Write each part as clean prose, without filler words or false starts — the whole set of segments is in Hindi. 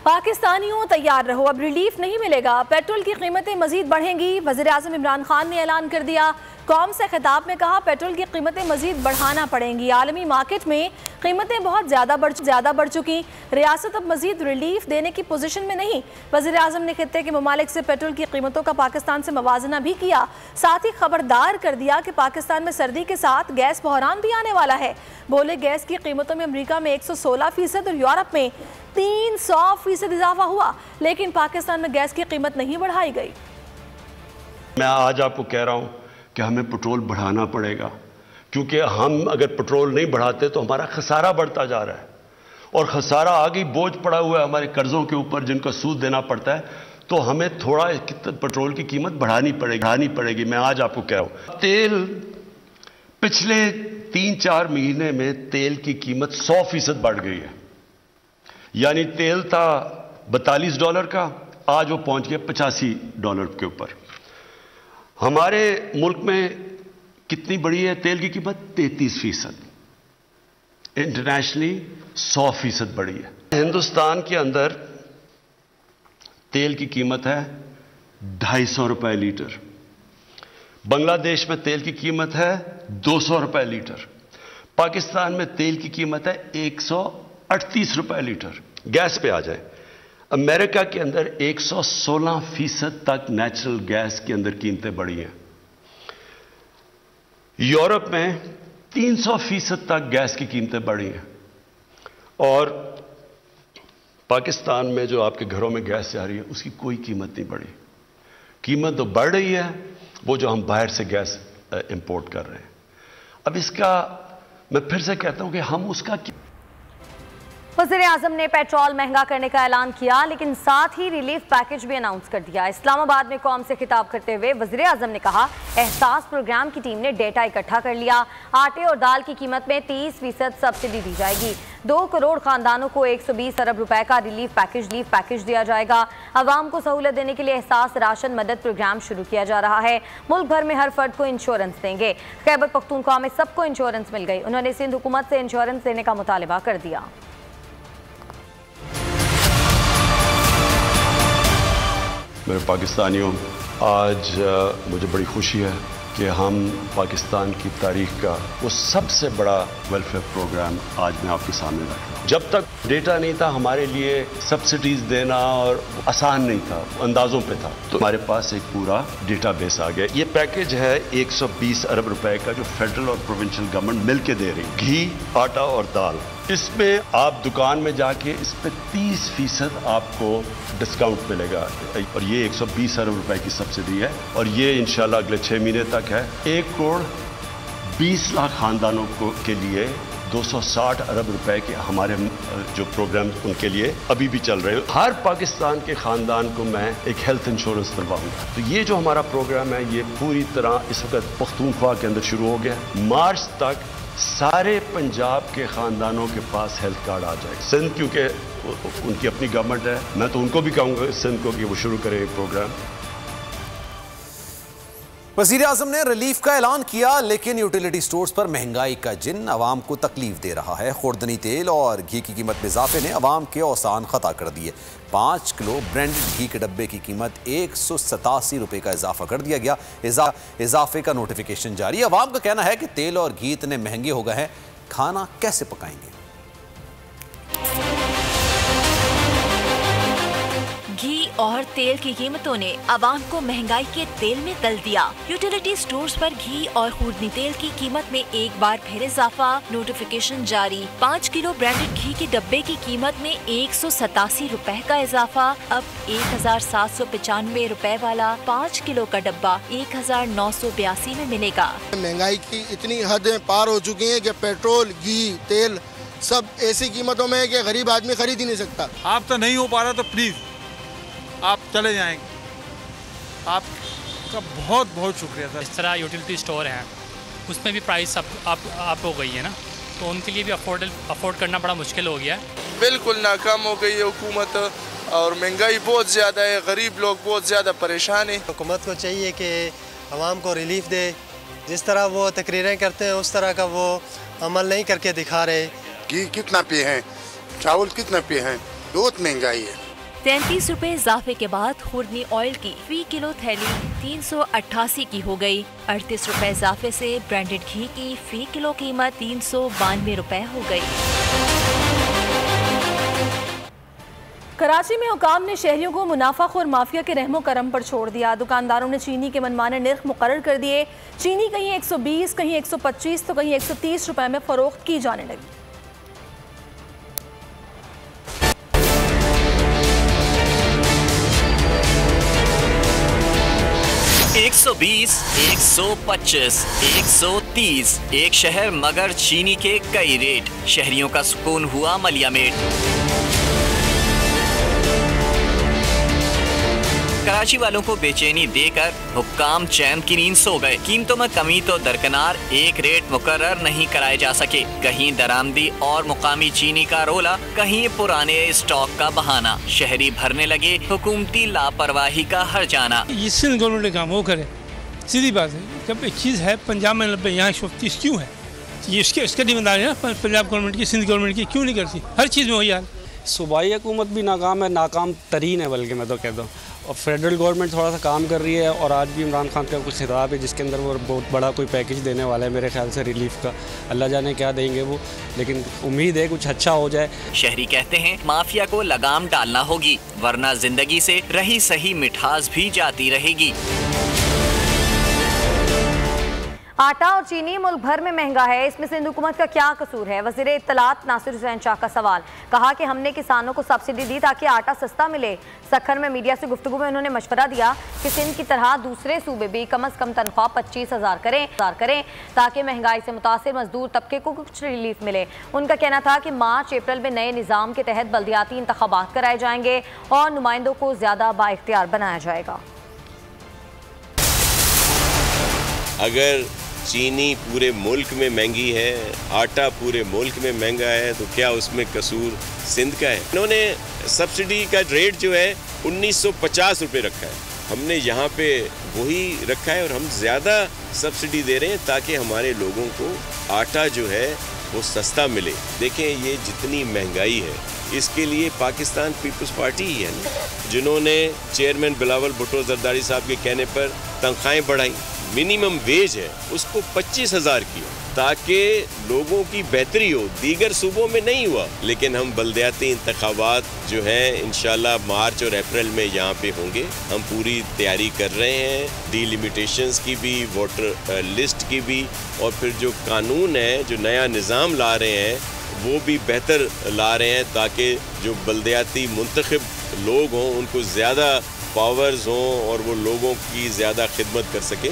पाकिस्तानियों तैयार रहो, अब रिलीफ नहीं मिलेगा। पेट्रोल की कीमतें मजीद बढ़ेंगी। वज़ीर आज़म इमरान खान ने ऐलान कर दिया। कौम से खिताब में कहा पेट्रोल की कीमतें मजीद बढ़ाना पड़ेंगी। आलमी मार्केट में कीमतें बहुत ज़्यादा बढ़ चुकी। रियासत अब मजीद रिलीफ देने की पोजीशन में नहीं। वज़ीर आज़म ने खित्ते के ममालिक से पेट्रोल की कीमतों का पाकिस्तान से मवाजना भी किया। साथ ही खबरदार कर दिया कि पाकिस्तान में सर्दी के साथ गैस बहरान भी आने वाला है। बोले गैस की कीमतों में अमरीका में 116% और यूरोप में 300% इजाफा हुआ, लेकिन पाकिस्तान में गैस की कीमत नहीं बढ़ाई गई। मैं आज आपको कह रहा हूं कि हमें पेट्रोल बढ़ाना पड़ेगा, क्योंकि हम अगर पेट्रोल नहीं बढ़ाते तो हमारा खसारा बढ़ता जा रहा है और खसारा आगे बोझ पड़ा हुआ है हमारे कर्जों के ऊपर जिनका सूद देना पड़ता है। तो हमें थोड़ा पेट्रोल की कीमत बढ़ानी पड़ेगी। मैं आज आपको कह रहा हूं तेल पिछले 3-4 महीने में तेल की कीमत 100% बढ़ गई है। यानी तेल था $42 का, आज वो पहुंच गया $85 के ऊपर। हमारे मुल्क में कितनी बढ़ी है तेल की कीमत? 33%। इंटरनेशनली 100% बढ़ी है। हिंदुस्तान के अंदर तेल की कीमत है ₹250 लीटर। बांग्लादेश में तेल की कीमत है ₹200 लीटर। पाकिस्तान में तेल की कीमत है ₹138 लीटर। गैस पे आ जाए, अमेरिका के अंदर 116% तक नेचुरल गैस के अंदर कीमतें बढ़ी हैं। यूरोप में 300% तक गैस की कीमतें बढ़ी हैं। और पाकिस्तान में जो आपके घरों में गैस जा रही है उसकी कोई कीमत नहीं बढ़ी। कीमत तो बढ़ रही है वो जो हम बाहर से गैस इंपोर्ट कर रहे हैं। अब इसका मैं फिर से कहता हूं कि हम उसका वज़ीर आज़म ने पेट्रोल महंगा करने का ऐलान किया, लेकिन साथ ही रिलीफ पैकेज भी अनाउंस कर दिया। इस्लामाबाद में कौम से खिताब करते हुए वज़ीर आज़म ने कहा एहसास प्रोग्राम की टीम ने डेटा इकट्ठा कर लिया। आटे और दाल की कीमत में 30% सब्सिडी दी जाएगी। 2 करोड़ खानदानों को 120 अरब रुपए का लीफ पैकेज दिया जाएगा। अवाम को सहूलत देने के लिए एहसास राशन मदद प्रोग्राम शुरू किया जा रहा है। मुल्क भर में हर फर्द को इंश्योरेंस देंगे। खैबर पख्तूनख्वा में सबको इंश्योरेंस मिल गई। उन्होंने सिंध हुकूमत से इंश्योरेंस देने का मुतालबा कर दिया। मेरे पाकिस्तानियों, आज मुझे बड़ी खुशी है कि हम पाकिस्तान की तारीख का वो सबसे बड़ा वेलफेयर प्रोग्राम आज मैं आपके सामने रख रहा हूँ। जब तक डेटा नहीं था हमारे लिए सब्सिडीज देना और आसान नहीं था, अंदाजों पे था, तो हमारे पास एक पूरा डेटाबेस आ गया। ये पैकेज है 120 अरब रुपए का जो फेडरल और प्रोविंशियल गवर्नमेंट मिलकर दे रही है। घी, आटा और दाल, इसमें आप दुकान में जाके इस पे 30% आपको डिस्काउंट मिलेगा और ये 120 अरब रुपए की सब्सिडी है और ये इंशाल्लाह अगले 6 महीने तक है। 1 करोड़ 20 लाख खानदानों के लिए 260 अरब रुपए के हमारे जो प्रोग्राम उनके लिए अभी भी चल रहे हैं। हर पाकिस्तान के खानदान को मैं एक हेल्थ इंश्योरेंस दिलवाऊंगा। तो ये जो हमारा प्रोग्राम है ये पूरी तरह इस वक्त पख्तूनख्वा के अंदर शुरू हो गया। मार्च तक सारे पंजाब के खानदानों के पास हेल्थ कार्ड आ जाए। सिंध क्योंकि उनकी अपनी गवर्नमेंट है, मैं तो उनको भी कहूँगा सिंध को कि वो शुरू करें प्रोग्राम। वज़ीर आज़म ने रिलीफ का ऐलान किया, लेकिन यूटिलिटी स्टोर्स पर महंगाई का जिन अवाम को तकलीफ दे रहा है। खुर्दनी तेल और घी की कीमत में इजाफे ने अवाम के औसान खता कर दिए। 5 किलो ब्रांडेड घी के डब्बे की कीमत 187 रुपये का इजाफा कर दिया गया। इजाफे का नोटिफिकेशन जारी। अवाम का कहना है कि तेल और घी इतने महंगे हो गए हैं, खाना कैसे पकाएंगे। घी और तेल की कीमतों ने आवाम को महंगाई के तेल में तल दिया। यूटिलिटी स्टोर्स पर घी और खुर्दनी तेल की कीमत में एक बार फिर इजाफा। नोटिफिकेशन जारी। 5 किलो ब्रांडेड घी के डब्बे की कीमत में 187 रुपए का इजाफा। अब 1795 रुपए वाला 5 किलो का डब्बा 1982 में मिलेगा। महंगाई की इतनी हदें पार हो चुकी हैं कि पेट्रोल, घी, तेल सब ऐसी कीमतों में है कि गरीब आदमी खरीद ही नहीं सकता। आप तो नहीं हो पा रहा तो प्लीज आप चले जाएंगे। आपका बहुत बहुत शुक्रिया सर। इस तरह यूटिलिटी स्टोर है उसमें भी प्राइस आप हो गई है ना, तो उनके लिए भी अफोर्ड करना बड़ा मुश्किल हो गया है। बिल्कुल नाकाम हो गई है हुकूमत और महंगाई बहुत ज़्यादा है, गरीब लोग बहुत ज़्यादा परेशान हैं। हुकूमत को चाहिए कि आवाम को रिलीफ दे। जिस तरह वो तकरीरें करते हैं उस तरह का वो अमल नहीं करके दिखा रहे। घी कितना पे हैं, चावल कितना पे हैं, बहुत महंगाई है। 33 रुपए इजाफे के बाद खुर्दनी ऑयल की फी किलो थैली 388 की हो गई। 38 रुपए इजाफे से ब्रांडेड घी की फी किलो कीमत 392 रुपए हो गई। कराची में हुकाम ने शहरियों को मुनाफाखोर माफिया के रहमो करम पर छोड़ दिया। दुकानदारों ने चीनी के मनमाने निर्ख मुकर्रर कर दिए। चीनी कहीं 120, कहीं 125 तो कहीं 130 रुपए में फरोख्त की जाने लगी। एक 120, 125, 130 एक शहर मगर चीनी के कई रेट। शहरियों का सुकून हुआ मलियामेट। कराची वालों को बेचैनी देकर हुक्काम चैन की नींद सो गए। कीमतों में कमी तो दरकिनार, एक रेट मुकर्रर नहीं कराए जा सके। कहीं दरामदी और मुकामी चीनी का रोला, कहीं पुराने स्टॉक का बहाना। शहरी भरने लगे हुकूमती लापरवाही का हर जाना। ये सिंध गवर्नमेंट ने काम वो करे, सीधी बात है। जब एक चीज़ है पंजाब में 90, यहाँ 130 क्यों है? ये इसके जिम्मेदारी है ना पंजाब गवर्नमेंट की, सिंध गवर्नमेंट की क्यों नहीं करती? हर चीज़ में वही हाल। सूबाई हुकूमत भी नाकाम है, नाकाम तरीन है बल्कि मैं तो कहता हूँ। और फेडरल गवर्नमेंट थोड़ा सा काम कर रही है। और आज भी इमरान खान का कुछ खिताब है जिसके अंदर वो बहुत बड़ा कोई पैकेज देने वाला है मेरे ख्याल से रिलीफ का। अल्लाह जाने क्या देंगे वो, लेकिन उम्मीद है कुछ अच्छा हो जाए। शहरी कहते हैं माफिया को लगाम डालना होगी, वरना जिंदगी से रही सही मिठास भी जाती रहेगी। आटा और चीनी मुल्क भर में महंगा है, इसमें सिंध हुकूमत का क्या कसूर है? वज़ीर इत्तलात नासिर हुसैन शाह का सवाल। कहा कि हमने किसानों को सब्सिडी दी ताकि आटा सस्ता मिले। सखर में मीडिया से गुफ्तगू में उन्होंने मशवरा दिया कि सिंध की तरह दूसरे सूबे भी कम अज़ कम तनख्वाह 25,000 करें ताकि महंगाई से मुतासिर मजदूर तबके को कुछ रिलीफ मिले। उनका कहना था कि मार्च अप्रैल में नए निज़ाम के तहत बल्दियाती इंतखाबात कराए जाएंगे और नुमाइंदों को ज़्यादा बाइख्तियार बनाया जाएगा। अगर चीनी पूरे मुल्क में महंगी है, आटा पूरे मुल्क में महंगा है, तो क्या उसमें कसूर सिंध का है? इन्होंने सब्सिडी का रेट जो है 1950 रुपये रखा है, हमने यहाँ पे वही रखा है और हम ज़्यादा सब्सिडी दे रहे हैं ताकि हमारे लोगों को आटा जो है वो सस्ता मिले। देखें ये जितनी महंगाई है इसके लिए पाकिस्तान पीपल्स पार्टी ही है ना, जिन्होंने चेयरमैन बिलावल भुट्टो जरदारी साहब के कहने पर तनख्वाहें बढ़ाई। मिनिमम वेज है उसको 25,000 किया ताकि लोगों की बेहतरी हो। दीगर सूबों में नहीं हुआ, लेकिन हम बल्दियाती इंतखाबात जो हैं इंशाल्लाह मार्च और अप्रैल में यहाँ पे होंगे। हम पूरी तैयारी कर रहे हैं, डिलिमिटेशंस की भी, वोटर लिस्ट की भी, और फिर जो कानून है, जो नया निज़ाम ला रहे हैं वो भी बेहतर ला रहे हैं ताकि जो बल्दियाती मुंतखब लोग हों उनको ज़्यादा पावर्स हों और वो लोगों की ज़्यादा खिदमत कर सके।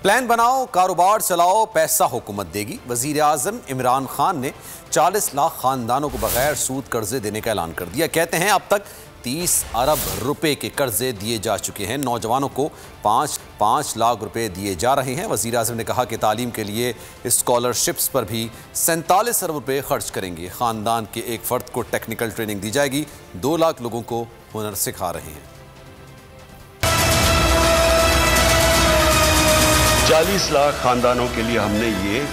प्लान बनाओ, कारोबार चलाओ, पैसा हुकूमत देगी। वज़ीर आज़म इमरान खान ने 40 लाख खानदानों को बगैर सूद कर्जे देने का ऐलान कर दिया। कहते हैं अब तक 30 अरब रुपए के कर्जे दिए जा चुके हैं। नौजवानों को 5 लाख रुपए दिए जा रहे हैं। वज़ीर आज़म ने कहा कि तालीम के लिए स्कॉलरशिप्स पर भी 47 अरब रुपए खर्च करेंगे। ख़ानदान के एक फ़र्द को टेक्निकल ट्रेनिंग दी जाएगी। 2 लाख लोगों को हुनर सिखा रहे हैं। 40 लाख खानदानों के लिए हमने ये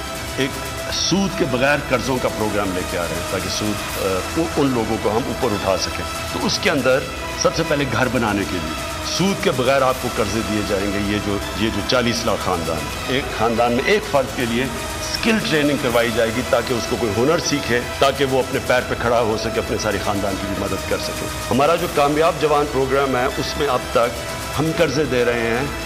एक सूद के बगैर कर्जों का प्रोग्राम लेके आ रहे हैं ताकि सूद उन लोगों को हम ऊपर उठा सकें। तो उसके अंदर सबसे पहले घर बनाने के लिए सूद के बगैर आपको कर्जे दिए जाएंगे। ये जो 40 लाख खानदान, एक खानदान में एक फर्द के लिए स्किल ट्रेनिंग करवाई जाएगी ताकि उसको कोई हुनर सीखे, ताकि वो अपने पैर पे खड़ा हो सके, अपने सारी खानदान की भी मदद कर सके। हमारा जो कामयाब जवान प्रोग्राम है उसमें अब तक हम कर्जे दे रहे हैं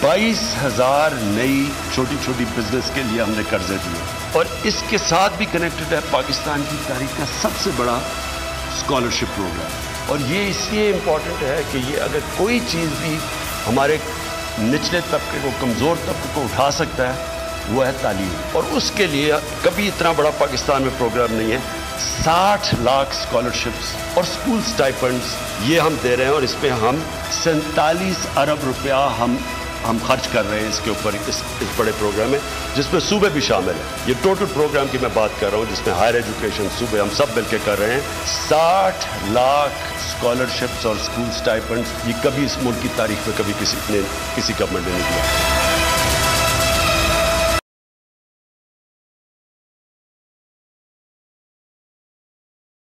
22,000 नई छोटी छोटी बिजनेस के लिए हमने कर्जे दिए। और इसके साथ भी कनेक्टेड है पाकिस्तान की तारीख का सबसे बड़ा स्कॉलरशिप प्रोग्राम। और ये इसलिए इम्पॉर्टेंट है कि ये अगर कोई चीज़ भी हमारे निचले तबके को, कमज़ोर तबके को उठा सकता है वो है तालीम। और उसके लिए कभी इतना बड़ा पाकिस्तान में प्रोग्राम नहीं है। 60 लाख स्कॉलरशिप्स और स्कूल स्टाइपेंड्स ये हम दे रहे हैं और इसमें हम 47 अरब रुपया हम खर्च कर रहे हैं इसके ऊपर, इस बड़े प्रोग्राम में, जिसमें सूबे भी शामिल है। ये टोटल प्रोग्राम की मैं बात कर रहा हूँ जिसमें हायर एजुकेशन सूबे हम सब मिलकर कर रहे हैं। 60 लाख स्कॉलरशिप्स और स्कूल स्टाइपेंड्स ये कभी इस मुल्क की तारीख में कभी किसी गवर्नमेंट ने नहीं दिया।